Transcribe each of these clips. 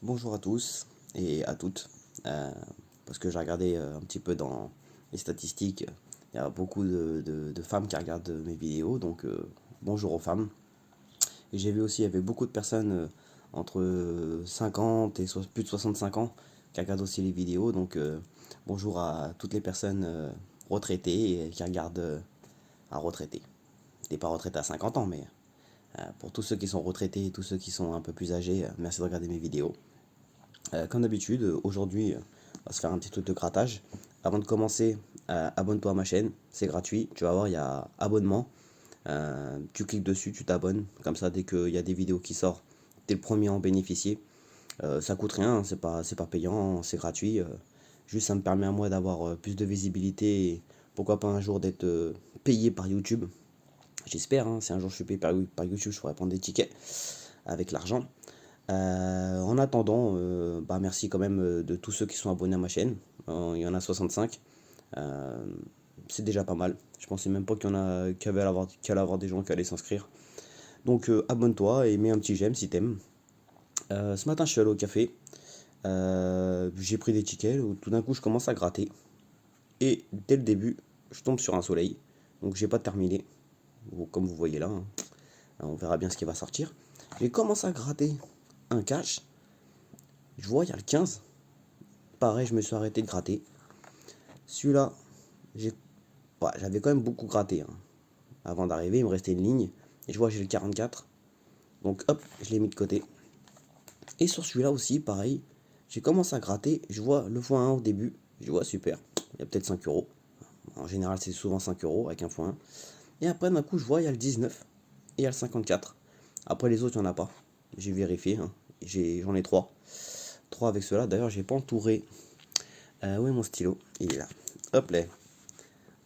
Bonjour à tous et à toutes. Euh, Parce que j'ai regardé un petit peu dans les statistiques, il y a beaucoup de femmes qui regardent mes vidéos, donc bonjour aux femmes. Et j'ai vu aussi, il y avait beaucoup de personnes entre 50 et plus de 65 ans qui regardent aussi les vidéos, donc bonjour à toutes les personnes retraitées et qui regardent à retraiter. T'es pas retraité à 50 ans, mais pour tous ceux qui sont retraités et tous ceux qui sont un peu plus âgés, merci de regarder mes vidéos. Comme d'habitude, aujourd'hui, on va se faire un petit truc de grattage. Avant de commencer, abonne-toi à ma chaîne, c'est gratuit. Tu vas voir, il y a abonnement. Tu cliques dessus, tu t'abonnes. Comme ça, dès qu'il y a des vidéos qui sortent, tu es le premier à en bénéficier. Ça coûte rien, hein, c'est pas payant, c'est gratuit. Juste, ça me permet à moi d'avoir plus de visibilité et pourquoi pas un jour d'être payé par YouTube. J'espère, hein, si un jour je suis payé par YouTube, je pourrais prendre des tickets avec l'argent. En attendant, bah merci quand même de tous ceux qui sont abonnés à ma chaîne. Il y en a 65. Euh, c'est déjà pas mal. Je pensais même pas qu'il y allait avoir des gens qui allaient s'inscrire. Donc abonne-toi et mets un petit j'aime si t'aimes. Ce matin, je suis allé au café. J'ai pris des tickets. Où tout d'un coup, je commence à gratter. Et dès le début, je tombe sur un soleil. Donc j'ai pas terminé. Comme vous voyez là, hein. On verra bien ce qui va sortir. J'ai commencé à gratter un cash. Je vois, il y a le 15. Pareil, je me suis arrêté de gratter. Celui-là, j'ai, ouais, j'avais quand même beaucoup gratté, hein. Avant d'arriver, il me restait une ligne. Et je vois, j'ai le 44. Donc hop, je l'ai mis de côté. Et sur celui-là aussi, pareil, j'ai commencé à gratter. Je vois le x1 au début. Je vois, super. Il y a peut-être 5 euros. En général, c'est souvent 5 euros avec un x1. Et après, d'un coup, je vois, il y a le 19 et il y a le 54. Après, les autres, il n'y en a pas. J'ai vérifié, hein. J'en ai 3. 3 avec ceux-là. D'ailleurs, j'ai pas entouré. Où est mon stylo? Il est là. Hop là.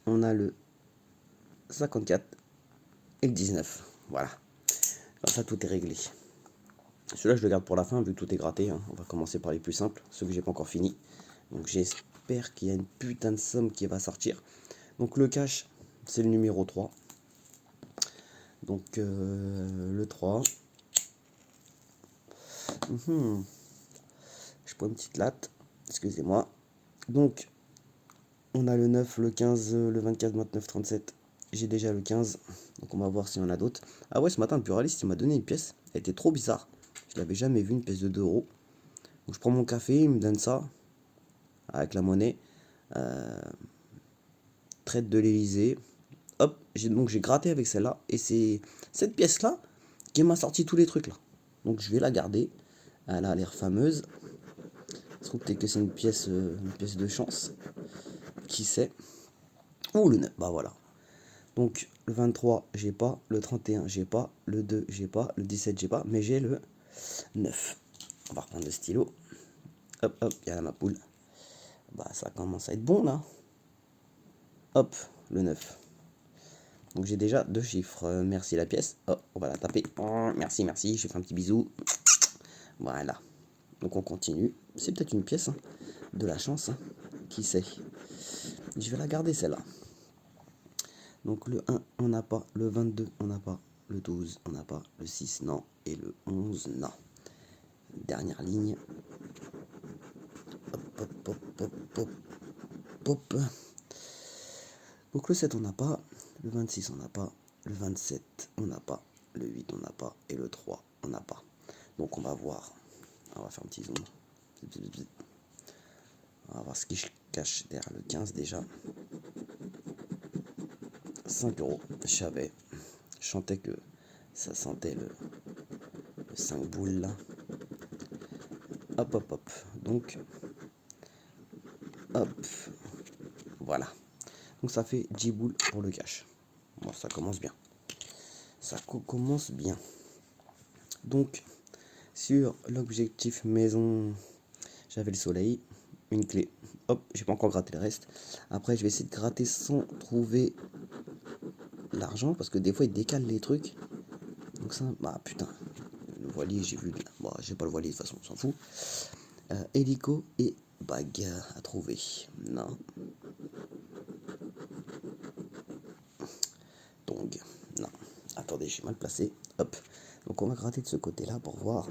On a le 54 et le 19. Voilà. Comme ça, tout est réglé. Celui-là, je le garde pour la fin, vu que tout est gratté, hein. On va commencer par les plus simples, ceux que j'ai pas encore fini. Donc j'espère qu'il y a une putain de somme qui va sortir. Donc le cash, c'est le numéro 3. Donc le 3. Je prends une petite latte. Excusez-moi. Donc on a le 9, le 15, le 24, 29, 37. J'ai déjà le 15. Donc on va voir s'il y en a d'autres. Ah ouais, ce matin, le pluraliste, il m'a donné une pièce. Elle était trop bizarre. Je l'avais jamais vue, une pièce de 2 euros. Donc je prends mon café, il me donne ça. Avec la monnaie. Traite de l'Elysée. Hop, donc j'ai gratté avec celle-là. Et c'est cette pièce-là qui m'a sorti tous les trucs là. Donc je vais la garder. Elle a l'air fameuse. Je trouve peut-être que c'est une pièce de chance. Qui sait? Oh le 9, bah voilà. Donc le 23, j'ai pas. Le 31, j'ai pas. Le 2, j'ai pas. Le 17, j'ai pas. Mais j'ai le 9. On va reprendre le stylo. Hop, hop, il y a ma poule. Bah ça commence à être bon là. Hop, le 9. Donc j'ai déjà 2 chiffres. Merci la pièce. Oh, on va la taper. Oh, merci, merci. Je fais un petit bisou. Voilà. Donc on continue. C'est peut-être une pièce, hein. De la chance, hein. Qui sait? Je vais la garder celle-là. Donc le 1, on n'a pas. Le 22, on n'a pas. Le 12, on n'a pas. Le 6, non. Et le 11, non. Dernière ligne. Hop, hop, hop, hop, hop, hop. Donc le 7, on n'a pas. Le 26, on n'a pas. Le 27, on n'a pas. Le 8, on n'a pas. Et le 3, on n'a pas. Donc on va voir. On va faire un petit zoom. On va voir ce qui se cache derrière le 15 déjà. 5 euros. Je savais. Je sentais que ça sentait le 5 boules là. Hop, hop, hop. Donc, hop. Voilà. Donc ça fait 10 boules pour le cash. Bon, ça commence bien. Ça commence bien. Donc, sur l'objectif maison, j'avais le soleil, une clé. Hop, j'ai pas encore gratté le reste. Après, je vais essayer de gratter sans trouver l'argent parce que des fois, il décale les trucs. Donc ça, bah putain, le voilier, j'ai vu. Bon, j'ai pas le voilier de toute façon, on s'en fout. Hélico et bague à trouver. Non. Tong. Non. Attendez, j'ai mal placé. Hop. Donc on va gratter de ce côté-là pour voir.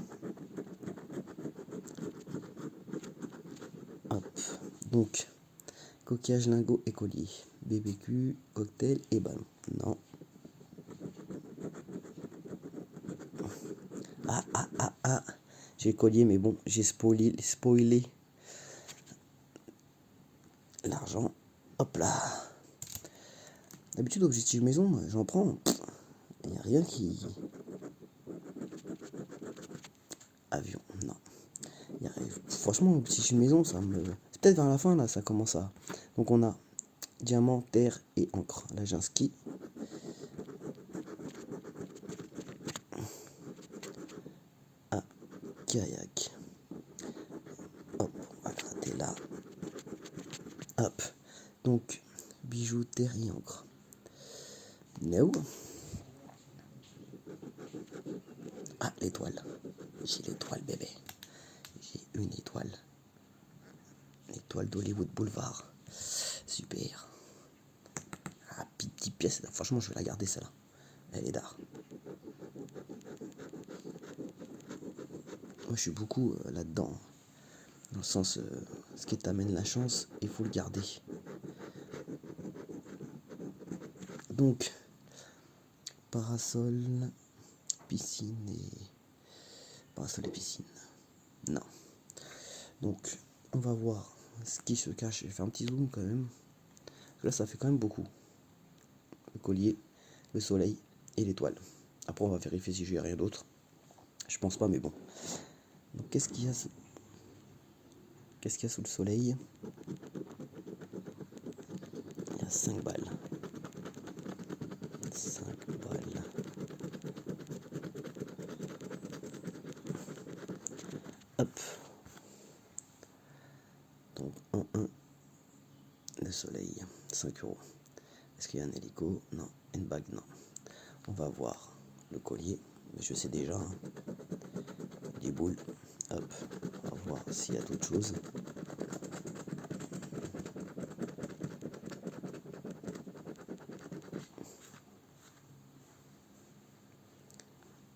Donc, coquillage, lingot et collier. BBQ, cocktail et ballon. Non. Ah. J'ai le collier, mais bon, j'ai spoilé l'argent. Hop là. D'habitude, objectif maison, j'en prends. Il n'y a rien qui... Avion, non. Y a... Franchement, objectif maison, ça me... C'est peut-être vers la fin, là, ça commence à... Donc on a diamant, terre et encre. Là, j'ai un ski. Ah, kayak. Hop, on va gratter là. Hop. Donc, bijoux, terre et encre. No. Ah, l'étoile. J'ai l'étoile, bébé. J'ai une étoile. L'étoile d'Hollywood Boulevard. Super. Ah, petite pièce. Franchement, je vais la garder, celle-là. Elle est d'art. Moi, je suis beaucoup là-dedans. Dans le sens, ce qui t'amène la chance, il faut le garder. Donc, parasol, piscine et... Parasol et piscine. Non. Donc, on va voir ce qui se cache. Je vais faire un petit zoom quand même. Là, ça fait quand même beaucoup. Le collier, le soleil et l'étoile. Après, on va vérifier si j'ai rien d'autre. Je pense pas, mais bon. Donc, qu'est-ce qu'il y a sous le soleil? Il y a 5 balles. 5 balles. Hop. Donc, 1. Le soleil. 5 euros. Est-ce qu'il y a un hélico? Non. Une bague? Non. On va voir le collier. Mais je sais déjà. Les boules. Hop. On va voir s'il y a d'autres choses.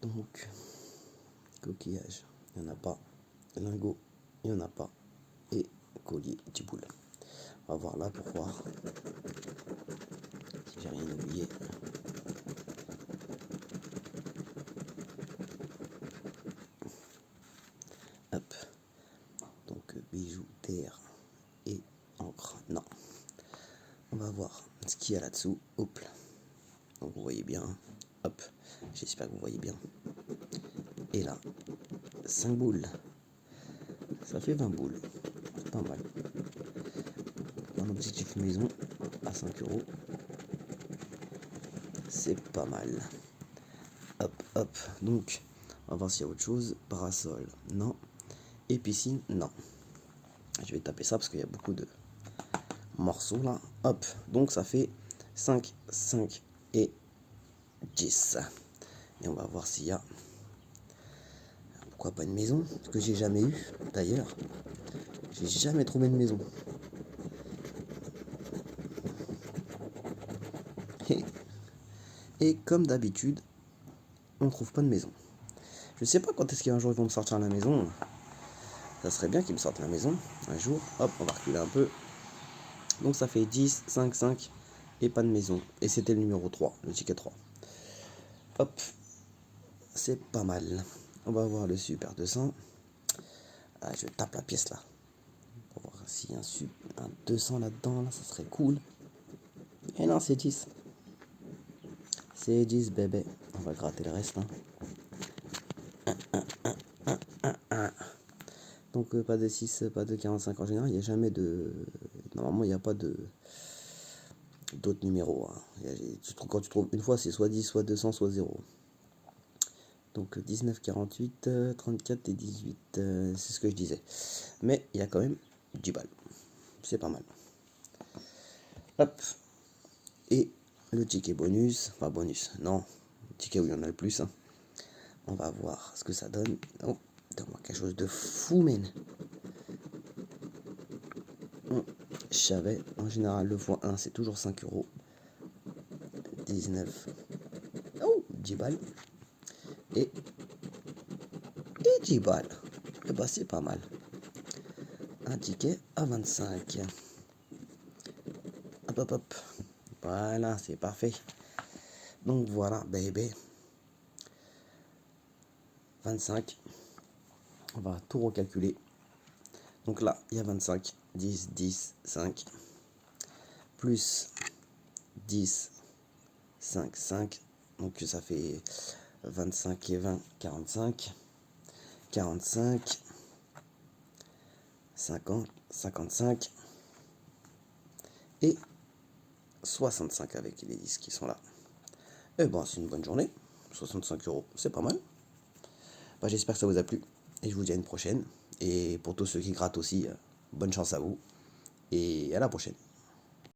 Donc, coquillage, il n'y en a pas. Lingot, il n'y en a pas. Et collier, petit boule. On va voir là pour voir si j'ai rien oublié. Hop. Donc, bijoux, terre et encre. Non. On va voir ce qu'il y a là-dessous. Hop. Donc, vous voyez bien. Hop. J'espère que vous voyez bien. Et là, 5 boules. Ça fait 20 boules. C'est pas mal. Un objectif maison à 5 euros. C'est pas mal. Hop. Donc, on va voir s'il y a autre chose. Parasol, non. Et piscine, non. Je vais taper ça parce qu'il y a beaucoup de morceaux là. Hop. Donc, ça fait 5, 5 et 10. Et on va voir s'il y a... Pourquoi pas une maison? Ce que j'ai jamais eu, d'ailleurs. J'ai jamais trouvé une maison. Et comme d'habitude, on ne trouve pas de maison. Je sais pas quand est-ce qu'un jour ils vont me sortir la maison. Ça serait bien qu'ils me sortent la maison un jour. Hop, on va reculer un peu. Donc ça fait 10, 5, 5 et pas de maison. Et c'était le numéro 3, le ticket 3. Hop, c'est pas mal. On va voir le Super 200. Ah, je tape la pièce là. Pour voir s'il y a un 200 là-dedans, là, ça serait cool. Et non, c'est 10. C'est 10, bébé. On va gratter le reste. Donc pas de 6, pas de 45 en général. Il n'y a jamais de... Normalement, il n'y a pas de... d'autres numéros. Quand tu trouves une fois, c'est soit 10, soit 200, soit 0. Donc 19, 48, 34 et 18. C'est ce que je disais. Mais il y a quand même 10 balles. C'est pas mal. Hop. Et le ticket bonus. Enfin bonus, non. Le ticket où il y en a le plus. On va voir ce que ça donne. Oh, donne-moi quelque chose de fou, man. Je savais, en général, le x1, c'est toujours 5 euros. 19. Oh, 10 balles. Et 10 balles. Et bah, c'est pas mal. un ticket à 25. Hop, hop, hop. Voilà, c'est parfait. Donc voilà, bébé. 25. On va tout recalculer. Donc là, il y a 25. 10, 10, 5. Plus 10, 5, 5. Donc ça fait 25 et 20, 45. 45. 50, 55. Et 65 avec les 10 qui sont là. Et bon, c'est une bonne journée. 65 euros, c'est pas mal. Bah, j'espère que ça vous a plu. Et je vous dis à une prochaine. Et pour tous ceux qui grattent aussi, bonne chance à vous. Et à la prochaine.